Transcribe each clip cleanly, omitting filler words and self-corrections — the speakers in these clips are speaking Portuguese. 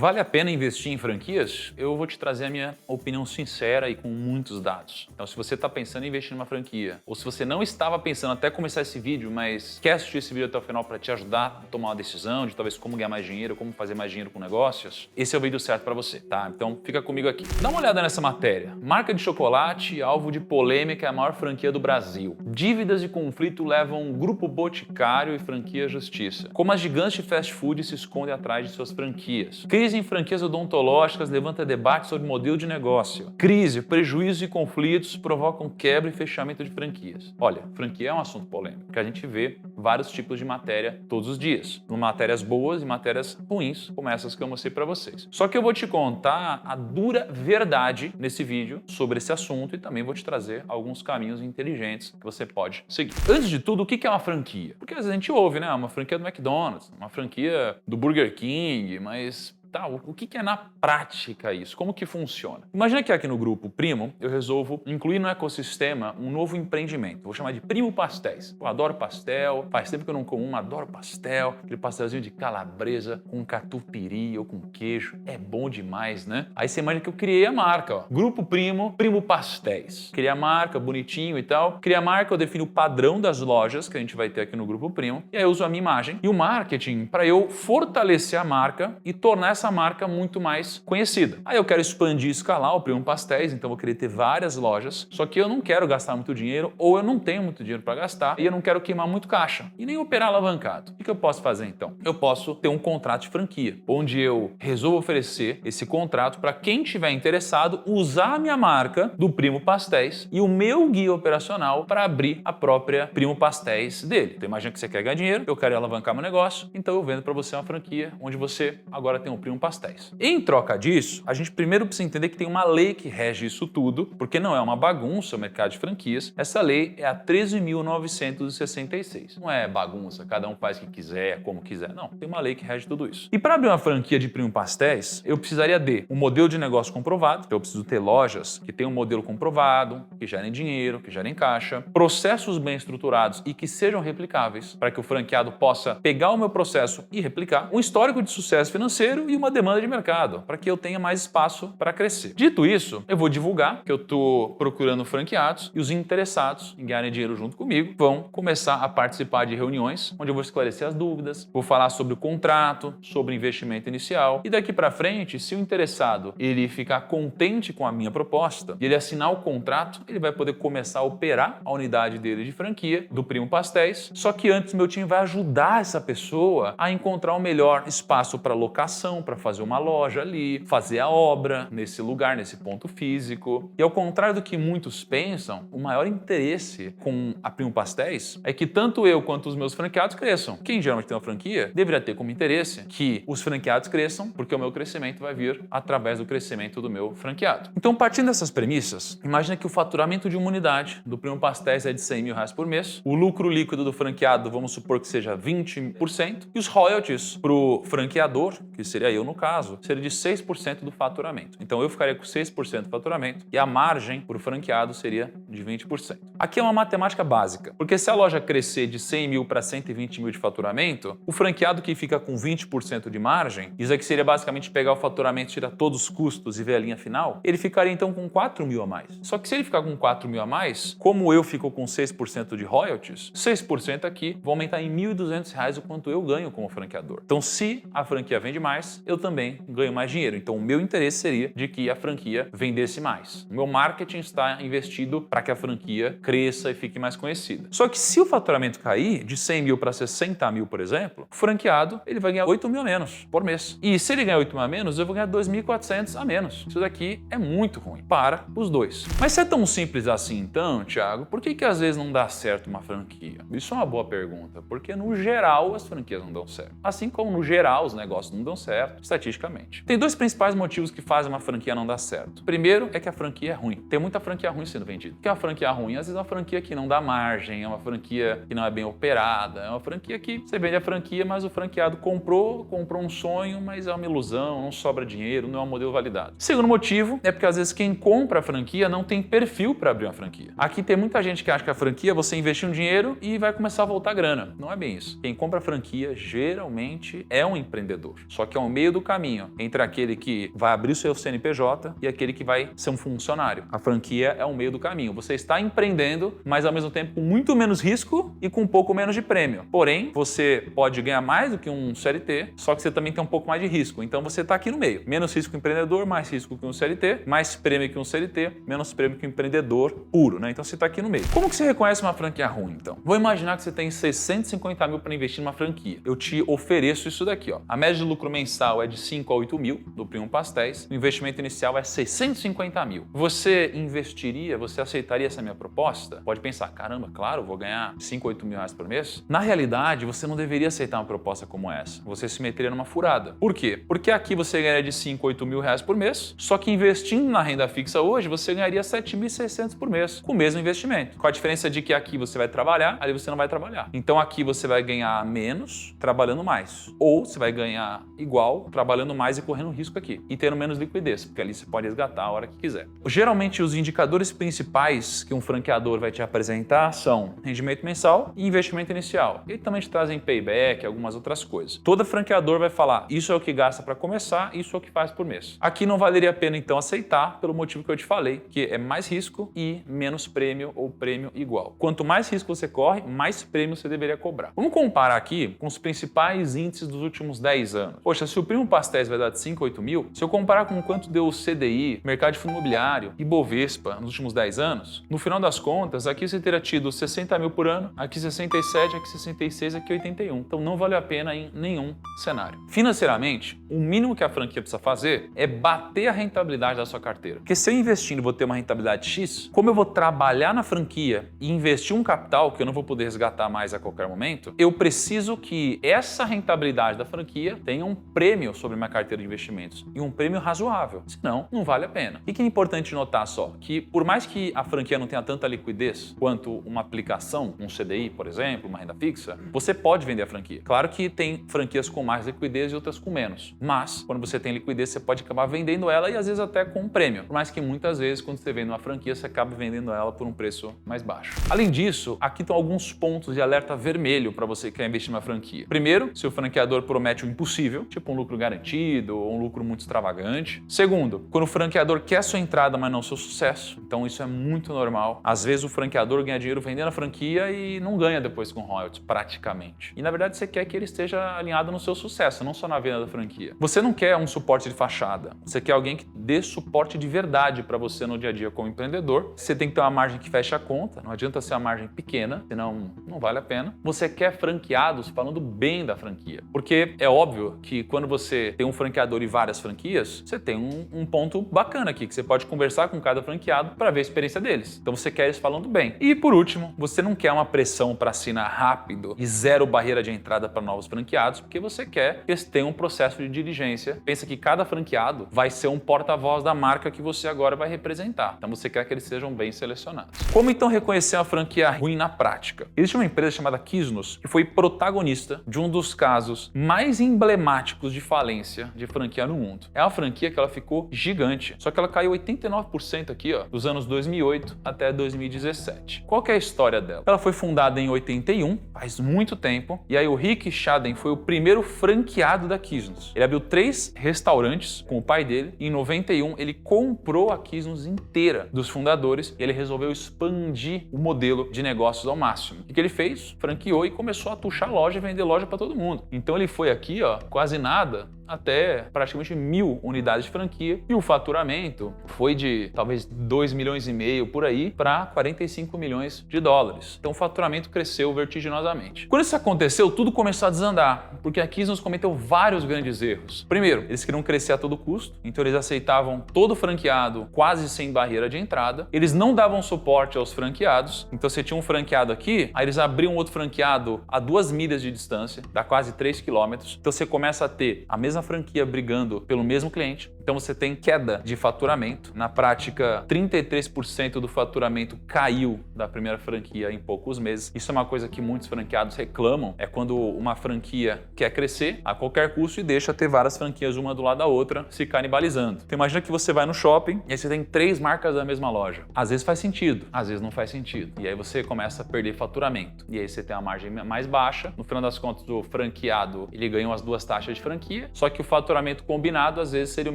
Vale a pena investir em franquias? Eu vou te trazer a minha opinião sincera e com muitos dados. Então, se você está pensando em investir numa franquia, ou se você não estava pensando até começar esse vídeo, mas quer assistir esse vídeo até o final para te ajudar a tomar uma decisão de talvez como ganhar mais dinheiro, como fazer mais dinheiro com negócios, esse é o vídeo certo para você, tá? Então, fica comigo aqui. Dá uma olhada nessa matéria. Marca de chocolate, alvo de polêmica, é a maior franquia do Brasil. Dívidas e conflito levam Grupo Boticário e franquia Justiça. Como as gigantes de fast food se escondem atrás de suas franquias. Crise em franquias odontológicas levanta debate sobre modelo de negócio. Crise, prejuízos e conflitos provocam quebra e fechamento de franquias. Olha, franquia é um assunto polêmico, porque a gente vê vários tipos de matéria todos os dias. Matérias boas e matérias ruins, como essas que eu mostrei para vocês. Só que eu vou te contar a dura verdade nesse vídeo sobre esse assunto e também vou te trazer alguns caminhos inteligentes que você pode seguir. Antes de tudo, o que é uma franquia? Porque às vezes a gente ouve, né? Uma franquia do McDonald's, uma franquia do Burger King, mas tá, o que é na prática isso? Como que funciona? Imagina que aqui no Grupo Primo eu resolvo incluir no ecossistema um novo empreendimento. Vou chamar de Primo Pastéis. Eu adoro pastel, faz tempo que eu não como adoro pastel, aquele pastelzinho de calabresa com catupiry ou com queijo. É bom demais, né? Aí você imagina que eu criei a marca, ó. Grupo Primo, Primo Pastéis. Criei a marca, bonitinho e tal. Criei a marca, eu defino o padrão das lojas que a gente vai ter aqui no Grupo Primo. E aí eu uso a minha imagem e o marketing para eu fortalecer a marca e tornar essa marca muito mais conhecida. Aí eu quero expandir e escalar o Primo Pastéis, então vou querer ter várias lojas, só que eu não quero gastar muito dinheiro ou eu não tenho muito dinheiro para gastar e eu não quero queimar muito caixa e nem operar alavancado. O que eu posso fazer então? Eu posso ter um contrato de franquia, onde eu resolvo oferecer esse contrato para quem tiver interessado usar a minha marca do Primo Pastéis e o meu guia operacional para abrir a própria Primo Pastéis dele. Então imagina que você quer ganhar dinheiro, eu quero alavancar meu negócio, então eu vendo para você uma franquia onde você agora tem um Primo Pastéis. Em troca disso, a gente primeiro precisa entender que tem uma lei que rege isso tudo, porque não é uma bagunça o mercado de franquias. Essa lei é a 13.966. Não é bagunça, cada um faz o que quiser, como quiser. Não, tem uma lei que rege tudo isso. E para abrir uma franquia de Primo Pastéis, eu precisaria de um modelo de negócio comprovado. Então eu preciso ter lojas que tenham um modelo comprovado, que gerem dinheiro, que gerem caixa, processos bem estruturados e que sejam replicáveis, para que o franqueado possa pegar o meu processo e replicar, um histórico de sucesso financeiro e uma demanda de mercado, para que eu tenha mais espaço para crescer. Dito isso, eu vou divulgar que eu estou procurando franqueados e os interessados em ganharem dinheiro junto comigo vão começar a participar de reuniões onde eu vou esclarecer as dúvidas, vou falar sobre o contrato, sobre o investimento inicial e daqui para frente, se o interessado ele ficar contente com a minha proposta e ele assinar o contrato, ele vai poder começar a operar a unidade dele de franquia do Primo Pastéis, só que antes meu time vai ajudar essa pessoa a encontrar o melhor espaço para locação, para fazer uma loja ali, fazer a obra nesse lugar, nesse ponto físico. E ao contrário do que muitos pensam, o maior interesse com a Primo Pastéis é que tanto eu quanto os meus franqueados cresçam. Quem geralmente tem uma franquia deveria ter como interesse que os franqueados cresçam, porque o meu crescimento vai vir através do crescimento do meu franqueado. Então, partindo dessas premissas, imagina que o faturamento de uma unidade do Primo Pastéis é de R$100 mil por mês, o lucro líquido do franqueado, vamos supor que seja 20%, e os royalties para o franqueador, que seria eu no caso, seria de 6% do faturamento. Então eu ficaria com 6% do faturamento e a margem para o franqueado seria de 20%. Aqui é uma matemática básica, porque se a loja crescer de 100 mil para 120 mil de faturamento, o franqueado que fica com 20% de margem, isso aqui seria basicamente pegar o faturamento, tirar todos os custos e ver a linha final, ele ficaria então com 4 mil a mais. Só que se ele ficar com 4 mil a mais, como eu fico com 6% de royalties, 6% aqui vão aumentar em R$1.200 o quanto eu ganho como franqueador. Então se a franquia vende mais, eu também ganho mais dinheiro. Então o meu interesse seria de que a franquia vendesse mais. O meu marketing está investido para que a franquia cresça e fique mais conhecida. Só que se o faturamento cair de 100 mil para 60 mil, por exemplo, o franqueado ele vai ganhar 8 mil a menos por mês. E se ele ganhar 8 mil a menos, eu vou ganhar 2.400 a menos. Isso daqui é muito ruim para os dois. Mas se é tão simples assim então, Thiago, por que às vezes não dá certo uma franquia? Isso é uma boa pergunta, porque no geral as franquias não dão certo. Assim como no geral os negócios não dão certo, estatisticamente. Tem dois principais motivos que fazem uma franquia não dar certo. Primeiro é que a franquia é ruim. Tem muita franquia ruim sendo vendida. O que é uma franquia ruim? Às vezes é uma franquia que não dá margem, é uma franquia que não é bem operada, é uma franquia que você vende a franquia, mas o franqueado comprou um sonho, mas é uma ilusão, não sobra dinheiro, não é um modelo validado. Segundo motivo é porque às vezes quem compra a franquia não tem perfil para abrir uma franquia. Aqui tem muita gente que acha que a franquia você investir um dinheiro e vai começar a voltar grana. Não é bem isso. Quem compra a franquia geralmente é um empreendedor. Só que ao meio meio do caminho entre aquele que vai abrir o seu CNPJ e aquele que vai ser um funcionário. A franquia é o meio do caminho. Você está empreendendo, mas ao mesmo tempo com muito menos risco e com um pouco menos de prêmio. Porém, você pode ganhar mais do que um CLT, só que você também tem um pouco mais de risco. Então você está aqui no meio. Menos risco que um empreendedor, mais risco que um CLT, mais prêmio que um CLT, menos prêmio que um empreendedor puro, né? Então você está aqui no meio. Como que você reconhece uma franquia ruim, então? Vou imaginar que você tem 650 mil para investir numa franquia. Eu te ofereço isso daqui, ó. A média de lucro mensal é de 5 a 8 mil do Primo Pastéis. O investimento inicial é 650 mil. Você investiria, você aceitaria essa minha proposta? Pode pensar, caramba, claro, vou ganhar 5, 8 mil reais por mês. Na realidade, você não deveria aceitar uma proposta como essa. Você se meteria numa furada. Por quê? Porque aqui você ganharia de 5, 8 mil reais por mês, só que investindo na renda fixa hoje, você ganharia 7.600 por mês com o mesmo investimento. Com a diferença de que aqui você vai trabalhar, ali você não vai trabalhar. Então aqui você vai ganhar menos trabalhando mais. Ou você vai ganhar igual trabalhando mais e correndo risco aqui. E tendo menos liquidez, porque ali você pode resgatar a hora que quiser. Geralmente os indicadores principais que um franqueador vai te apresentar são rendimento mensal e investimento inicial. E também te trazem payback, algumas outras coisas. Todo franqueador vai falar, isso é o que gasta para começar, isso é o que faz por mês. Aqui não valeria a pena então aceitar pelo motivo que eu te falei, que é mais risco e menos prêmio ou prêmio igual. Quanto mais risco você corre, mais prêmio você deveria cobrar. Vamos comparar aqui com os principais índices dos últimos 10 anos. Poxa, se o Primo Pastéis vai dar de 5 a 8 mil, se eu comparar com quanto deu o CDI, mercado de fundo imobiliário e Bovespa nos últimos 10 anos, no final das contas, aqui você teria tido 60 mil por ano, aqui 67, aqui 66, aqui 81. Então não vale a pena em nenhum cenário. Financeiramente, o mínimo que a franquia precisa fazer é bater a rentabilidade da sua carteira. Porque se eu investindo vou ter uma rentabilidade X, como eu vou trabalhar na franquia e investir um capital que eu não vou poder resgatar mais a qualquer momento, eu preciso que essa rentabilidade da franquia tenha um prêmio sobre minha carteira de investimentos e um prêmio razoável. Senão, não vale a pena. O que é importante notar só? Que por mais que a franquia não tenha tanta liquidez quanto uma aplicação, um CDI, por exemplo, uma renda fixa, você pode vender a franquia. Claro que tem franquias com mais liquidez e outras com menos. Mas, quando você tem liquidez, você pode acabar vendendo ela e às vezes até com um prêmio. Por mais que muitas vezes, quando você vende uma franquia, você acaba vendendo ela por um preço mais baixo. Além disso, aqui estão alguns pontos de alerta vermelho para você que quer investir numa franquia. Primeiro, se o franqueador promete o impossível, tipo um lucro garantido ou um lucro muito extravagante. Segundo, quando o franqueador quer sua entrada, mas não seu sucesso. Então isso é muito normal. Às vezes o franqueador ganha dinheiro vendendo a franquia e não ganha depois com royalties, praticamente. E na verdade você quer que ele esteja alinhado no seu sucesso, não só na venda da franquia. Você não quer um suporte de fachada. Você quer alguém que dê suporte de verdade para você no dia a dia como empreendedor. Você tem que ter uma margem que feche a conta. Não adianta ser uma margem pequena, senão não vale a pena. Você quer franqueados falando bem da franquia. Porque é óbvio que quando você tem um franqueador e várias franquias, você tem um ponto bacana aqui, que você pode conversar com cada franqueado para ver a experiência deles. Então você quer eles falando bem. E por último, você não quer uma pressão para assinar rápido e zero barreira de entrada para novos franqueados, porque você quer que eles tenham um processo de diligência. Pensa que cada franqueado vai ser um porta-voz da marca que você agora vai representar. Então você quer que eles sejam bem selecionados. Como então reconhecer uma franquia ruim na prática? Existe uma empresa chamada Quiznos que foi protagonista de um dos casos mais emblemáticos de falência de franquia no mundo. É uma franquia que ela ficou gigante, só que ela caiu 89% aqui, ó, dos anos 2008 até 2017. Qual que é a história dela? Ela foi fundada em 81, faz muito tempo, e aí o Rick Shaden foi o primeiro franqueado da Quiznos. Ele abriu 3 restaurantes com o pai dele, e em 91 ele comprou a Quiznos inteira dos fundadores e ele resolveu expandir o modelo de negócios ao máximo. O que ele fez? Franqueou e começou a tuchar loja e vender loja para todo mundo. Então ele foi aqui, ó, quase nada, até praticamente 1.000 unidades de franquia, e o faturamento foi de talvez 2,5 milhões por aí para 45 milhões de dólares. Então o faturamento cresceu vertiginosamente. Quando isso aconteceu, tudo começou a desandar, porque a Quiznos cometeu vários grandes erros. Primeiro, eles queriam crescer a todo custo, então eles aceitavam todo franqueado quase sem barreira de entrada. Eles não davam suporte aos franqueados, então você tinha um franqueado aqui, aí eles abriam outro franqueado a 2 milhas de distância, dá quase 3 quilômetros. Então você começa a ter a mesma franquia brigando pelo mesmo cliente. Então você tem queda de faturamento. Na prática, 33% do faturamento caiu da primeira franquia em poucos meses. Isso é uma coisa que muitos franqueados reclamam, é quando uma franquia quer crescer a qualquer custo e deixa ter várias franquias uma do lado da outra se canibalizando. Então imagina que você vai no shopping e aí você tem 3 marcas da mesma loja. Às vezes faz sentido, às vezes não faz sentido. E aí você começa a perder faturamento. E aí você tem a margem mais baixa. No final das contas, o franqueado, ele ganhou as 2 taxas de franquia, só que o faturamento combinado às vezes seria o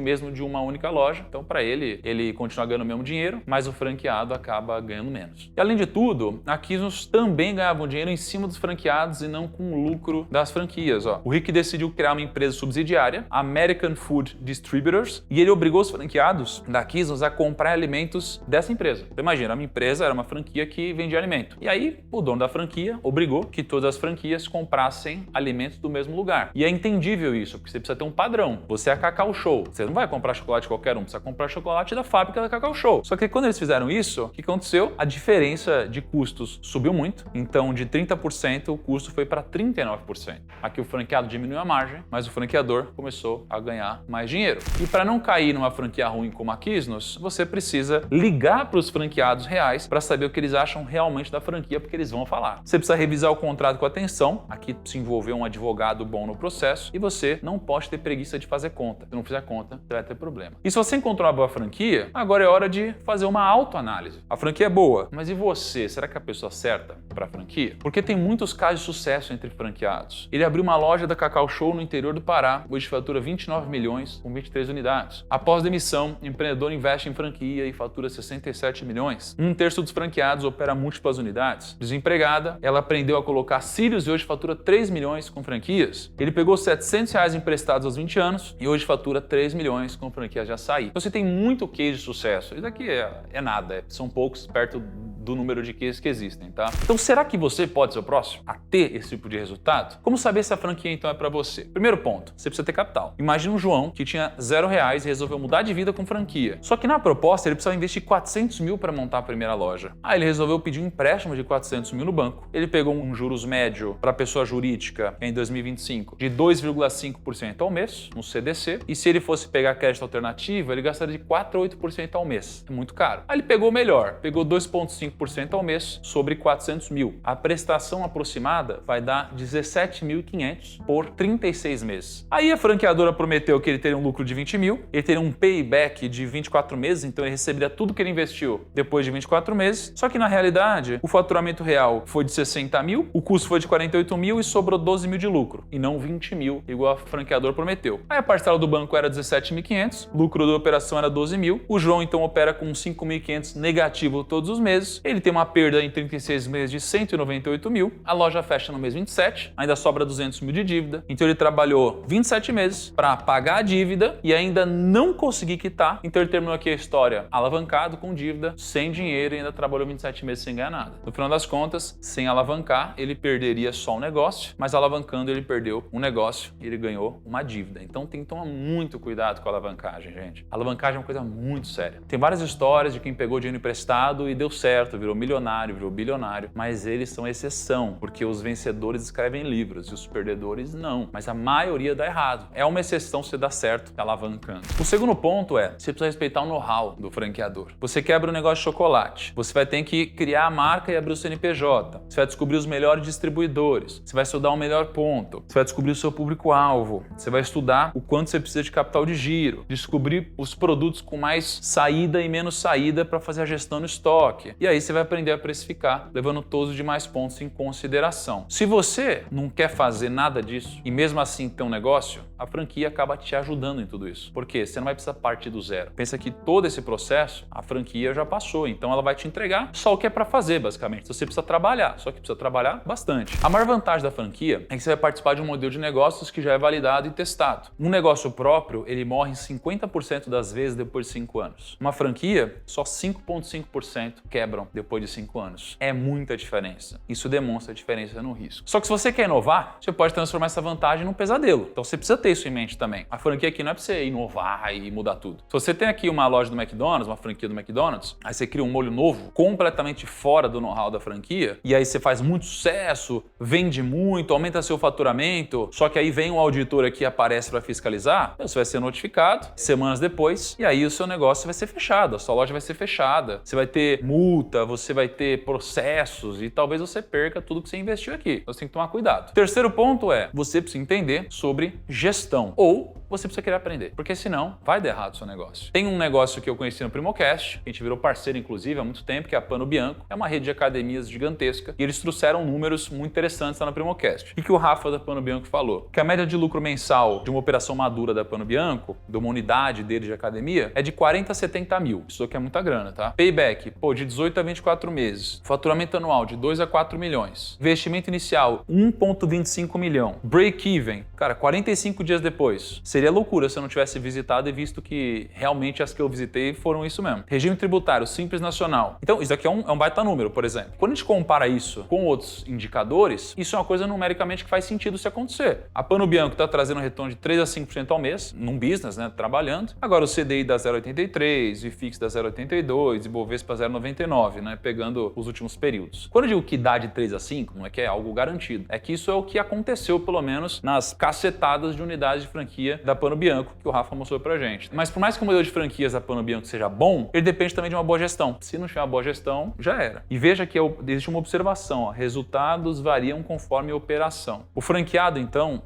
mesmo de uma única loja. Então para ele continua ganhando o mesmo dinheiro, mas o franqueado acaba ganhando menos. E além de tudo, a Quiznos também ganhava dinheiro em cima dos franqueados e não com o lucro das franquias. O Rick decidiu criar uma empresa subsidiária, American Food Distributors, e ele obrigou os franqueados da Quiznos a comprar alimentos dessa empresa. Então, imagina, a minha empresa era uma franquia que vendia alimento. E aí, o dono da franquia obrigou que todas as franquias comprassem alimentos do mesmo lugar. E é entendível isso, porque você precisa ter um padrão. Você é a Cacau Show. Você não vai comprar chocolate qualquer um, precisa comprar chocolate da fábrica da Cacau Show. Só que quando eles fizeram isso, o que aconteceu? A diferença de custos subiu muito. Então, de 30%, o custo foi para 39%. Aqui o franqueado diminuiu a margem, mas o franqueador começou a ganhar mais dinheiro. E para não cair numa franquia ruim como a Quiznos, você precisa ligar para os franqueados reais para saber o que eles acham realmente da franquia, porque eles vão falar. Você precisa revisar o contrato com atenção. Aqui se envolveu um advogado bom no processo e você não pode ter preguiça de fazer conta. Se não fizer conta, você vai ter problema. E se você encontrou uma boa franquia, agora é hora de fazer uma autoanálise. A franquia é boa, mas e você? Será que é a pessoa certa para a franquia? Porque tem muitos casos de sucesso entre franqueados. Ele abriu uma loja da Cacau Show no interior do Pará, hoje fatura 29 milhões com 23 unidades. Após demissão, o empreendedor investe em franquia e fatura 67 milhões. 1/3 dos franqueados opera múltiplas unidades. Desempregada, ela aprendeu a colocar cílios e hoje fatura 3 milhões com franquias. Ele pegou R$700 emprestados aos 20 anos e hoje fatura 3 milhões com franquias de açaí. Então você tem muito case de sucesso. Isso aqui é nada, são poucos perto do número de cases que existem, tá? Então será que você pode ser o próximo a ter esse tipo de resultado? Como saber se a franquia então é para você? Primeiro ponto, você precisa ter capital. Imagina um João que tinha R$0 e resolveu mudar de vida com franquia. Só que na proposta ele precisava investir 400 mil para montar a primeira loja. Aí ele resolveu pedir um empréstimo de 400 mil no banco. Ele pegou um juros médio para pessoa jurídica em 2025 de 2,5% ao mês no CDC. E se ele fosse pegar crédito alternativo, ele gastaria de 4 a 8% ao mês. É muito caro. Aí ele pegou o melhor, pegou 2,5% ao mês sobre 400 mil. A prestação aproximada vai dar 17.500 por 36 meses. Aí a franqueadora prometeu que ele teria um lucro de 20 mil, ele teria um payback de 24 meses, então ele receberia tudo que ele investiu depois de 24 meses. Só que na realidade, o faturamento real foi de 60 mil, o custo foi de 48 mil e sobrou 12 mil de lucro, e não 20 mil, igual a franqueadora prometeu. Aí a parcela do banco era 17.500, lucro da operação era 12 mil, o João então opera com 5.500 negativo todos os meses, ele tem uma perda em 36 meses de 198 mil, a loja fecha no mês 27, ainda sobra 200 mil de dívida, então ele trabalhou 27 meses para pagar a dívida e ainda não conseguir quitar, então ele terminou aqui a história alavancado, com dívida, sem dinheiro e ainda trabalhou 27 meses sem ganhar nada. No final das contas, sem alavancar, ele perderia só um negócio, mas alavancando ele perdeu um negócio e ele ganhou uma dívida. Então tem que tomar muito cuidado com a alavancagem, gente. A alavancagem é uma coisa muito séria. Tem várias histórias de quem pegou dinheiro emprestado e deu certo, virou milionário, virou bilionário, mas eles são exceção, porque os vencedores escrevem livros e os perdedores não. Mas a maioria dá errado. É uma exceção se dá certo alavancando. O segundo ponto é, você precisa respeitar o know-how do franqueador. Você quebra um negócio de chocolate, você vai ter que criar a marca e abrir o CNPJ. Você vai descobrir os melhores distribuidores. Você vai estudar o melhor ponto. Você vai descobrir o seu público-alvo. Você vai estudar o quanto você precisa de capital de giro. Descobrir os produtos com mais saída e menos saída para fazer a gestão no estoque. E aí você vai aprender a precificar, levando todos os demais pontos em consideração. Se você não quer fazer nada disso e mesmo assim ter um negócio, a franquia acaba te ajudando em tudo isso. Porque você não vai precisar partir do zero. Pensa que todo esse processo, a franquia já passou, então ela vai te entregar só o que é para fazer, basicamente. Você precisa trabalhar, só que precisa trabalhar bastante. A maior vantagem da franquia é que você vai participar de um modelo de negócios que já é validado e testado. Um negócio próprio, ele morre 50% das vezes depois de 5 anos. Uma franquia, só 5,5% quebram depois de 5 anos. É muita diferença. Isso demonstra a diferença no risco. Só que se você quer inovar, você pode transformar essa vantagem num pesadelo. Então você precisa ter isso em mente também. A franquia aqui não é para você inovar e mudar tudo. Se você tem aqui uma loja do McDonald's, uma franquia do McDonald's, aí você cria um molho novo, completamente fora do know-how da franquia, e aí você faz muito sucesso, vende muito, aumenta seu faturamento, só que aí vem um auditor aqui e aparece para fiscalizar, você vai ser notificado semanas depois, e aí o seu negócio vai ser fechado, a sua loja vai ser fechada, você vai ter multa, você vai ter processos e talvez você perca tudo que você investiu aqui. Você tem que tomar cuidado. Terceiro ponto é, você precisa entender sobre gestão, ou você precisa querer aprender, porque senão vai dar errado o seu negócio. Tem um negócio que eu conheci no Primocast, a gente virou parceiro inclusive há muito tempo, que é a Pano Bianco, é uma rede de academias gigantesca, e eles trouxeram números muito interessantes lá no Primocast. O que o Rafa da Pano Bianco falou? Que a média de lucro mensal de uma operação madura da Pano Bianco, de uma unidade dele de academia, é de 40 a 70 mil. Isso aqui é muita grana, tá? Payback, de 18 a 24 meses. Faturamento anual de 2 a 4 milhões. Investimento inicial, 1,25 milhão. Break-even, cara, 45 dias depois. Seria loucura se eu não tivesse visitado e visto que realmente as que eu visitei foram isso mesmo. Regime tributário simples nacional. Então, isso aqui é um baita número, por exemplo. Quando a gente compara isso com outros indicadores, isso é uma coisa numericamente que faz sentido se acontecer. A Pano Bianco está trazendo um retorno de 3 a 5% ao mês, num business, né, trabalhando. Agora o CDI dá 0,83, o IFIX dá 0,82 e Bovespa 0,99, né, pegando os últimos períodos. Quando eu digo que dá de 3 a 5, não é que é algo garantido. É que isso é o que aconteceu, pelo menos, nas cacetadas de unidades de franquia da Pano Bianco, que o Rafa mostrou pra gente. Mas por mais que o modelo de franquias da Pano Bianco seja bom, ele depende também de uma boa gestão. Se não tiver uma boa gestão, já era. E veja que existe uma observação, ó, resultados variam conforme a operação. O franqueado, então,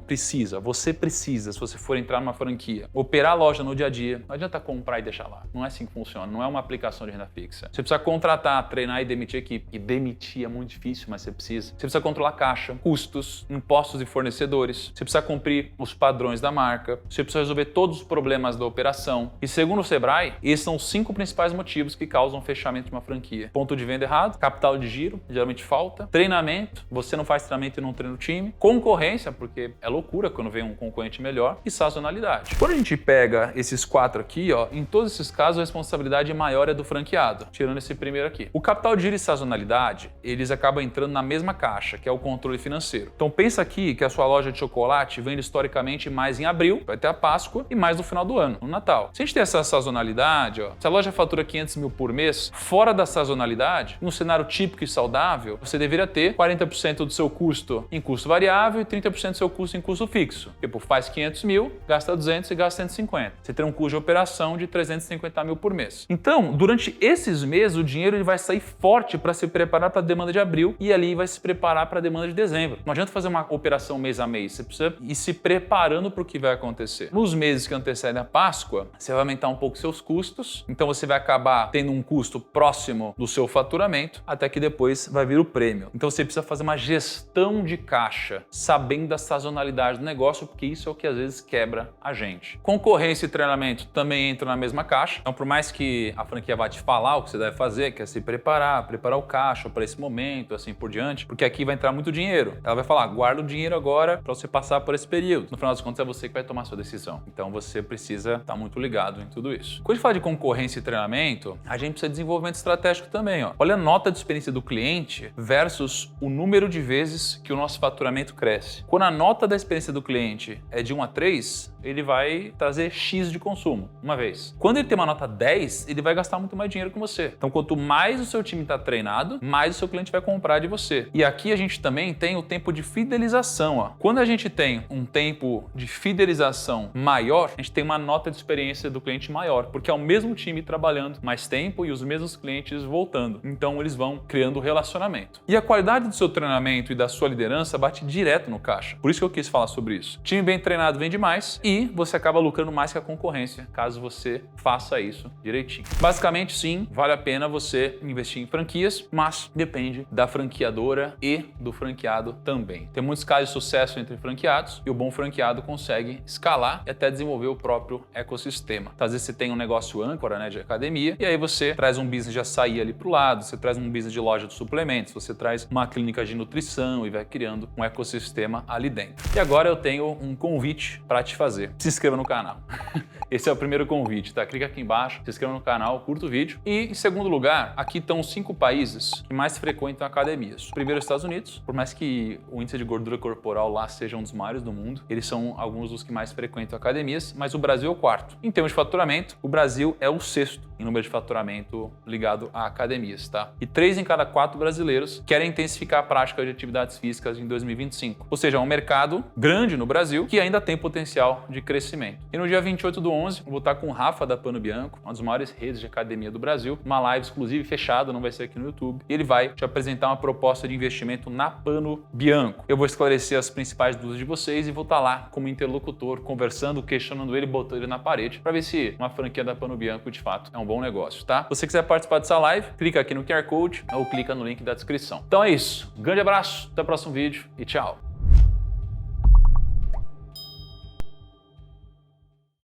você precisa, se você for entrar numa franquia, operar a loja no dia a dia. Não adianta comprar e deixar lá. Não é assim que funciona, não é uma aplicação de renda fixa. Você precisa contratar, treinar e demitir equipe. E demitir é muito difícil, mas você precisa. Você precisa controlar caixa, custos, impostos e fornecedores. Você precisa cumprir os padrões da marca. Você precisa resolver todos os problemas da operação. E segundo o Sebrae, esses são os 5 principais motivos que causam o fechamento de uma franquia. Ponto de venda errado, capital de giro, geralmente falta, treinamento, você não faz treinamento e não treina o time, concorrência, porque é loucura quando vem um concorrente melhor, e sazonalidade. Quando a gente pega esses 4 aqui, ó, em todos esses casos a responsabilidade maior é do franqueado, tirando esse primeiro aqui. O capital de giro e sazonalidade, eles acabam entrando na mesma caixa, que é o controle financeiro. Então pensa aqui que a sua loja de chocolate vende historicamente mais em abril, vai ter a Páscoa, e mais no final do ano, no Natal. Se a gente tem essa sazonalidade, ó, se a loja fatura 500 mil por mês, fora da sazonalidade, num cenário típico e saudável, você deveria ter 40% do seu custo em custo variável e 30% do seu custo em custo fixo. Tipo, faz 500 mil, gasta 200 e gasta 150. Você tem um custo de operação de 350 mil por mês. Então, durante esses meses, o dinheiro ele vai sair forte para se preparar para a demanda de abril e ali vai se preparar para a demanda de dezembro. Não adianta fazer uma operação mês a mês, você precisa ir se preparando para o que vai acontecer. Nos meses que antecedem a Páscoa, você vai aumentar um pouco seus custos, então você vai acabar tendo um custo próximo do seu faturamento, até que depois vai vir o prêmio. Então você precisa fazer uma gestão de caixa, sabendo da sazonalidade do negócio, porque isso é o que às vezes quebra a gente. Concorrência e treinamento também entram na mesma caixa, então por mais que a franquia vá te falar o que você deve fazer, que é se preparar o caixa para esse momento, assim por diante, porque aqui vai entrar muito dinheiro. Ela vai falar, guarda o dinheiro agora para você passar por esse período. No final das contas é você que vai tomar a sua decisão. Então você precisa estar muito ligado em tudo isso. Quando a gente fala de concorrência e treinamento, a gente precisa de desenvolvimento estratégico também, ó. Olha a nota de experiência do cliente versus o número de vezes que o nosso faturamento cresce. Quando a nota da experiência do cliente é de 1 a 3, ele vai trazer X de consumo, uma vez. Quando ele tem uma nota 10, ele vai gastar muito mais dinheiro com você. Então, quanto mais o seu time está treinado, mais o seu cliente vai comprar de você. E aqui a gente também tem o tempo de fidelização, ó. Quando a gente tem um tempo de fidelização maior, a gente tem uma nota de experiência do cliente maior, porque é o mesmo time trabalhando mais tempo e os mesmos clientes voltando. Então, eles vão criando relacionamento. E a qualidade do seu treinamento e da sua liderança bate direto no caixa. Por isso que eu quis falar sobre isso. Time bem treinado vende mais e você acaba lucrando mais que a concorrência, caso você faça isso direitinho. Basicamente, sim, vale a pena você investir em franquias, mas depende da franqueadora e do franqueado também. Tem muitos casos de sucesso entre franqueados e o bom franqueado consegue escalar escalar e até desenvolver o próprio ecossistema. Então, às vezes você tem um negócio âncora, né, de academia, e aí você traz um business de açaí ali pro lado, você traz um business de loja de suplementos, você traz uma clínica de nutrição e vai criando um ecossistema ali dentro. E agora eu tenho um convite para te fazer. Se inscreva no canal. Esse é o primeiro convite, tá? Clica aqui embaixo, se inscreva no canal, curta o vídeo. E, em segundo lugar, aqui estão os 5 países que mais frequentam academias. Primeiro, os Estados Unidos. Por mais que o índice de gordura corporal lá seja um dos maiores do mundo, eles são alguns dos que mais frequentam academias, mas o Brasil é o 4º. Em termos de faturamento, o Brasil é o 6º em número de faturamento ligado a academias, tá? E 3 em cada 4 brasileiros querem intensificar a prática de atividades físicas em 2025. Ou seja, é um mercado grande no Brasil que ainda tem potencial de crescimento. E no dia 28 do 11, eu vou estar com o Rafa da Pano Bianco, uma das maiores redes de academia do Brasil, uma live exclusiva e fechada, não vai ser aqui no YouTube. E ele vai te apresentar uma proposta de investimento na Pano Bianco. Eu vou esclarecer as principais dúvidas de vocês e vou estar lá como interlocutor, conversando, questionando ele, botando ele na parede, para ver se uma franquia da Pano Bianco de fato é um bom negócio, tá? Se você quiser participar dessa live, clica aqui no QR Code ou clica no link da descrição. Então é isso. Um grande abraço, até o próximo vídeo e tchau!